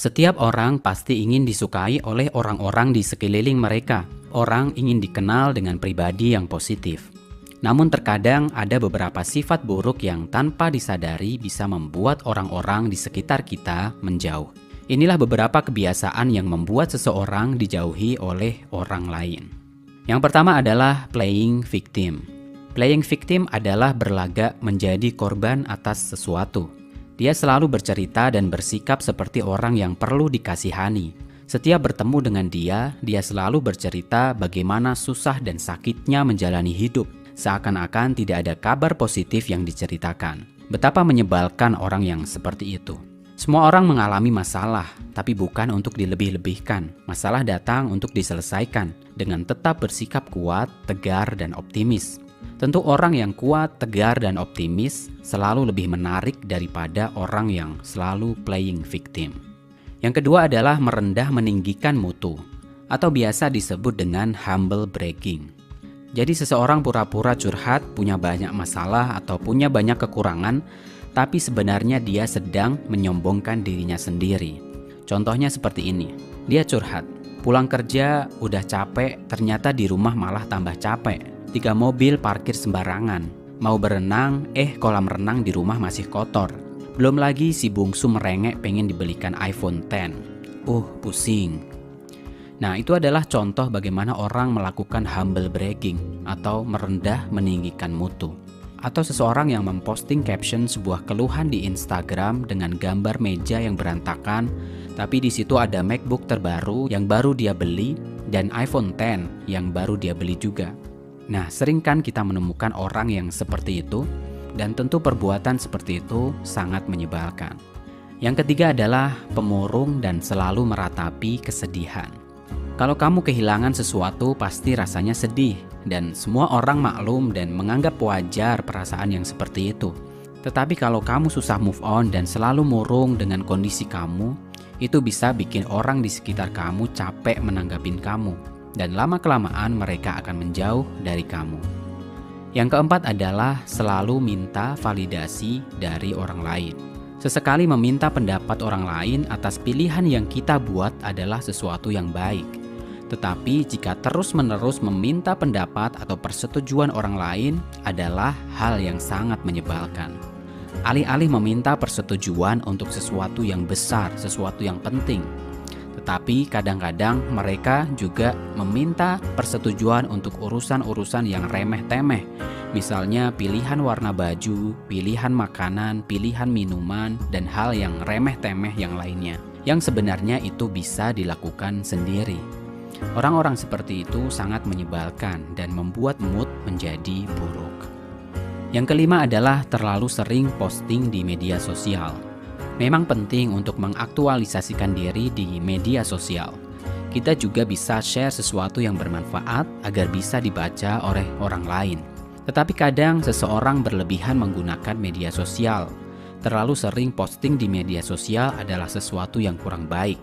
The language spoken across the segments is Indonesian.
Setiap orang pasti ingin disukai oleh orang-orang di sekeliling mereka. Orang ingin dikenal dengan pribadi yang positif. Namun terkadang ada beberapa sifat buruk yang tanpa disadari bisa membuat orang-orang di sekitar kita menjauh. Inilah beberapa kebiasaan yang membuat seseorang dijauhi oleh orang lain. Yang pertama adalah playing victim. Playing victim adalah berlagak menjadi korban atas sesuatu. Dia selalu bercerita dan bersikap seperti orang yang perlu dikasihani. Setiap bertemu dengan dia selalu bercerita bagaimana susah dan sakitnya menjalani hidup. Seakan-akan tidak ada kabar positif yang diceritakan. Betapa menyebalkan orang yang seperti itu. Semua orang mengalami masalah, tapi bukan untuk dilebih-lebihkan. Masalah datang untuk diselesaikan dengan tetap bersikap kuat, tegar, dan optimis. Tentu orang yang kuat, tegar, dan optimis selalu lebih menarik daripada orang yang selalu playing victim. Yang kedua adalah merendah meninggikan mutu, atau biasa disebut dengan humble bragging. Jadi seseorang pura-pura curhat, punya banyak masalah atau punya banyak kekurangan, tapi sebenarnya dia sedang menyombongkan dirinya sendiri. Contohnya seperti ini, dia curhat, pulang kerja udah capek, ternyata di rumah malah tambah capek. 3 mobil parkir sembarangan. Mau berenang, kolam renang di rumah masih kotor. Belum lagi si bungsu merengek pengen dibelikan iPhone X. Pusing. Nah, itu adalah contoh bagaimana orang melakukan humble bragging atau merendah meninggikan mutu. Atau seseorang yang memposting caption sebuah keluhan di Instagram dengan gambar meja yang berantakan, tapi di situ ada MacBook terbaru yang baru dia beli dan iPhone X yang baru dia beli juga. Nah, sering kan kita menemukan orang yang seperti itu, dan tentu perbuatan seperti itu sangat menyebalkan. Yang ketiga adalah pemurung dan selalu meratapi kesedihan. Kalau kamu kehilangan sesuatu, pasti rasanya sedih, dan semua orang maklum dan menganggap wajar perasaan yang seperti itu. Tetapi kalau kamu susah move on dan selalu murung dengan kondisi kamu, itu bisa bikin orang di sekitar kamu capek menanggapin kamu. Dan lama-kelamaan mereka akan menjauh dari kamu. Yang keempat adalah selalu minta validasi dari orang lain. Sesekali meminta pendapat orang lain atas pilihan yang kita buat adalah sesuatu yang baik. Tetapi jika terus-menerus meminta pendapat atau persetujuan orang lain adalah hal yang sangat menyebalkan. Alih-alih meminta persetujuan untuk sesuatu yang besar, sesuatu yang penting, tapi kadang-kadang mereka juga meminta persetujuan untuk urusan-urusan yang remeh-temeh. Misalnya pilihan warna baju, pilihan makanan, pilihan minuman, dan hal yang remeh-temeh yang lainnya. Yang sebenarnya itu bisa dilakukan sendiri. Orang-orang seperti itu sangat menyebalkan dan membuat mood menjadi buruk. Yang kelima adalah terlalu sering posting di media sosial. Memang penting untuk mengaktualisasikan diri di media sosial. Kita juga bisa share sesuatu yang bermanfaat agar bisa dibaca oleh orang lain. Tetapi kadang seseorang berlebihan menggunakan media sosial. Terlalu sering posting di media sosial adalah sesuatu yang kurang baik.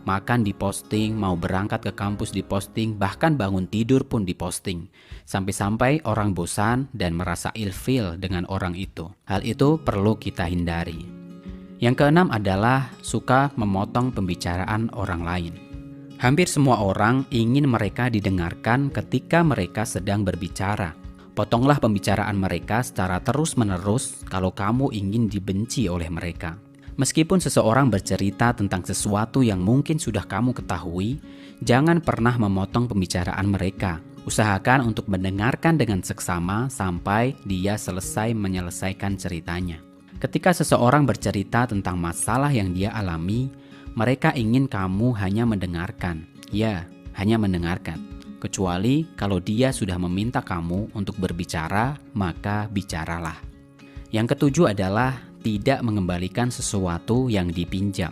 Makan diposting, mau berangkat ke kampus diposting, bahkan bangun tidur pun diposting. Sampai-sampai orang bosan dan merasa ilfeel dengan orang itu. Hal itu perlu kita hindari. Yang keenam adalah suka memotong pembicaraan orang lain. Hampir semua orang ingin mereka didengarkan ketika mereka sedang berbicara. Potonglah pembicaraan mereka secara terus-menerus kalau kamu ingin dibenci oleh mereka. Meskipun seseorang bercerita tentang sesuatu yang mungkin sudah kamu ketahui, jangan pernah memotong pembicaraan mereka. Usahakan untuk mendengarkan dengan seksama sampai dia selesai menyelesaikan ceritanya. Ketika seseorang bercerita tentang masalah yang dia alami, mereka ingin kamu hanya mendengarkan. Ya, hanya mendengarkan. Kecuali kalau dia sudah meminta kamu untuk berbicara, maka bicaralah. Yang ketujuh adalah tidak mengembalikan sesuatu yang dipinjam.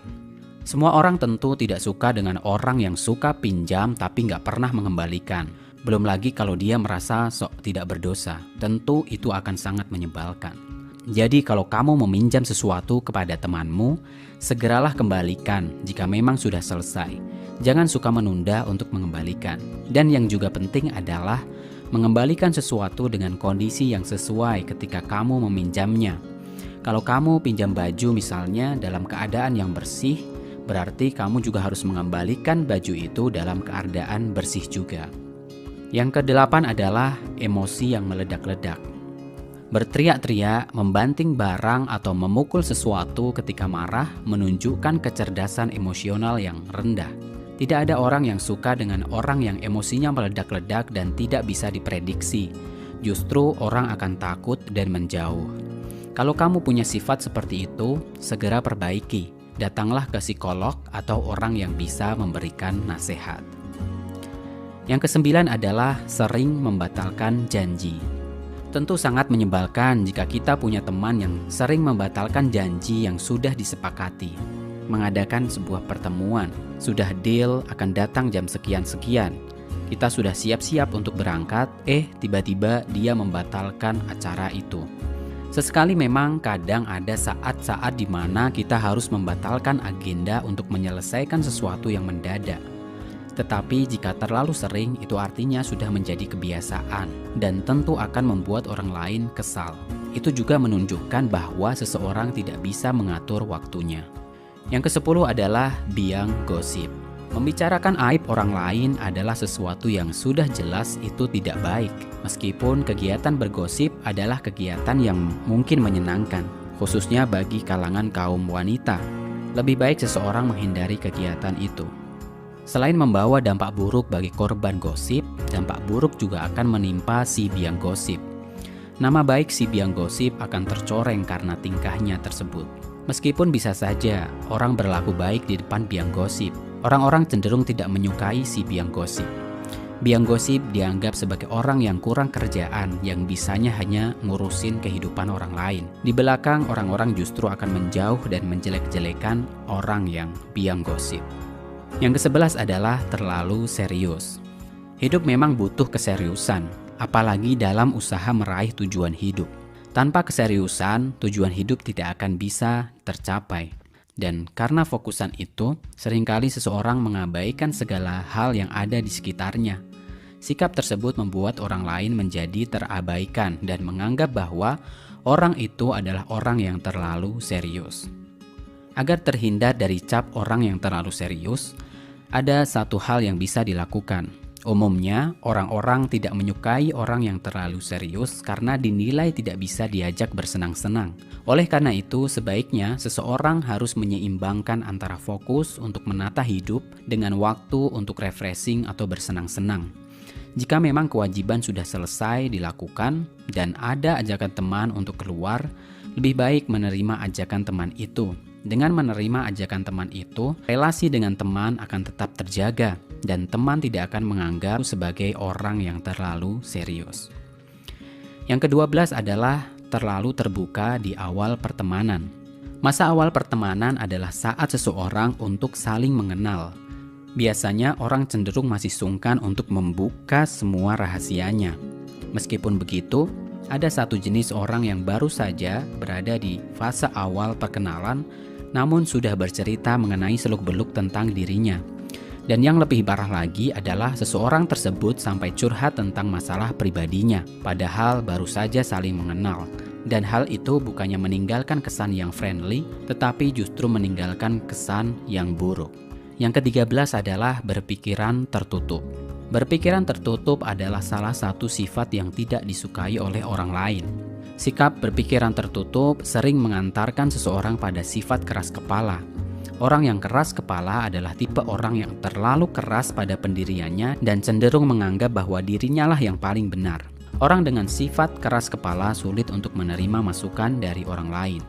Semua orang tentu tidak suka dengan orang yang suka pinjam tapi nggak pernah mengembalikan. Belum lagi kalau dia merasa sok tidak berdosa. Tentu itu akan sangat menyebalkan. Jadi kalau kamu meminjam sesuatu kepada temanmu, segeralah kembalikan jika memang sudah selesai. Jangan suka menunda untuk mengembalikan. Dan yang juga penting adalah mengembalikan sesuatu dengan kondisi yang sesuai ketika kamu meminjamnya. Kalau kamu pinjam baju misalnya dalam keadaan yang bersih, berarti kamu juga harus mengembalikan baju itu dalam keadaan bersih juga. Yang kedelapan adalah emosi yang meledak-ledak. Berteriak-teriak, membanting barang, atau memukul sesuatu ketika marah menunjukkan kecerdasan emosional yang rendah. Tidak ada orang yang suka dengan orang yang emosinya meledak-ledak dan tidak bisa diprediksi. Justru orang akan takut dan menjauh. Kalau kamu punya sifat seperti itu, segera perbaiki. Datanglah ke psikolog atau orang yang bisa memberikan nasihat. Yang kesembilan adalah sering membatalkan janji. Tentu sangat menyebalkan jika kita punya teman yang sering membatalkan janji yang sudah disepakati. Mengadakan sebuah pertemuan, sudah deal akan datang jam sekian-sekian. Kita sudah siap-siap untuk berangkat, tiba-tiba dia membatalkan acara itu. Sesekali memang kadang ada saat-saat di mana kita harus membatalkan agenda untuk menyelesaikan sesuatu yang mendadak. Tetapi jika terlalu sering, itu artinya sudah menjadi kebiasaan dan tentu akan membuat orang lain kesal. Itu juga menunjukkan bahwa seseorang tidak bisa mengatur waktunya. Yang ke-10 adalah biang gosip. Membicarakan aib orang lain adalah sesuatu yang sudah jelas itu tidak baik. Meskipun kegiatan bergosip adalah kegiatan yang mungkin menyenangkan, khususnya bagi kalangan kaum wanita. Lebih baik seseorang menghindari kegiatan itu. Selain membawa dampak buruk bagi korban gosip, dampak buruk juga akan menimpa si biang gosip. Nama baik si biang gosip akan tercoreng karena tingkahnya tersebut. Meskipun bisa saja orang berlaku baik di depan biang gosip, orang-orang cenderung tidak menyukai si biang gosip. Biang gosip dianggap sebagai orang yang kurang kerjaan, yang bisanya hanya ngurusin kehidupan orang lain. Di belakang, orang-orang justru akan menjauh dan menjelek-jelekan orang yang biang gosip. Yang ke-11 adalah terlalu serius. Hidup memang butuh keseriusan, apalagi dalam usaha meraih tujuan hidup. Tanpa keseriusan, tujuan hidup tidak akan bisa tercapai. Dan karena fokusan itu, seringkali seseorang mengabaikan segala hal yang ada di sekitarnya. Sikap tersebut membuat orang lain menjadi terabaikan dan menganggap bahwa orang itu adalah orang yang terlalu serius. Agar terhindar dari cap orang yang terlalu serius, ada satu hal yang bisa dilakukan. Umumnya, orang-orang tidak menyukai orang yang terlalu serius karena dinilai tidak bisa diajak bersenang-senang. Oleh karena itu, sebaiknya seseorang harus menyeimbangkan antara fokus untuk menata hidup dengan waktu untuk refreshing atau bersenang-senang. Jika memang kewajiban sudah selesai dilakukan dan ada ajakan teman untuk keluar, lebih baik menerima ajakan teman itu. Dengan menerima ajakan teman itu, relasi dengan teman akan tetap terjaga dan teman tidak akan menganggap sebagai orang yang terlalu serius. Yang ke-12 adalah terlalu terbuka di awal pertemanan. Masa awal pertemanan adalah saat seseorang untuk saling mengenal. Biasanya orang cenderung masih sungkan untuk membuka semua rahasianya. Meskipun begitu, ada satu jenis orang yang baru saja berada di fase awal perkenalan, namun sudah bercerita mengenai seluk-beluk tentang dirinya. Dan yang lebih parah lagi adalah seseorang tersebut sampai curhat tentang masalah pribadinya, padahal baru saja saling mengenal. Dan hal itu bukannya meninggalkan kesan yang friendly, tetapi justru meninggalkan kesan yang buruk. Yang ke-13 adalah berpikiran tertutup. Berpikiran tertutup adalah salah satu sifat yang tidak disukai oleh orang lain. Sikap berpikiran tertutup sering mengantarkan seseorang pada sifat keras kepala. Orang yang keras kepala adalah tipe orang yang terlalu keras pada pendiriannya dan cenderung menganggap bahwa dirinya lah yang paling benar. Orang dengan sifat keras kepala sulit untuk menerima masukan dari orang lain.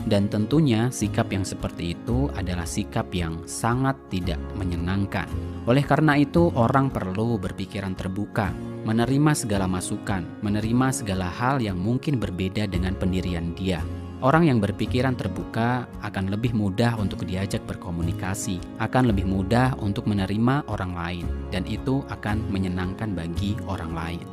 Dan tentunya sikap yang seperti itu adalah sikap yang sangat tidak menyenangkan. Oleh karena itu, orang perlu berpikiran terbuka, menerima segala masukan, menerima segala hal yang mungkin berbeda dengan pendirian dia. Orang yang berpikiran terbuka akan lebih mudah untuk diajak berkomunikasi, akan lebih mudah untuk menerima orang lain, dan itu akan menyenangkan bagi orang lain.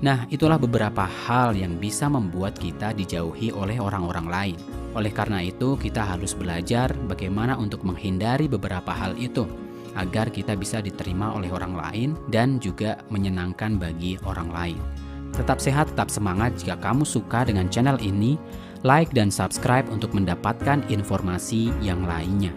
Nah, itulah beberapa hal yang bisa membuat kita dijauhi oleh orang-orang lain. Oleh karena itu, kita harus belajar bagaimana untuk menghindari beberapa hal itu, agar kita bisa diterima oleh orang lain dan juga menyenangkan bagi orang lain. Tetap sehat, tetap semangat. Jika kamu suka dengan channel ini, like dan subscribe untuk mendapatkan informasi yang lainnya.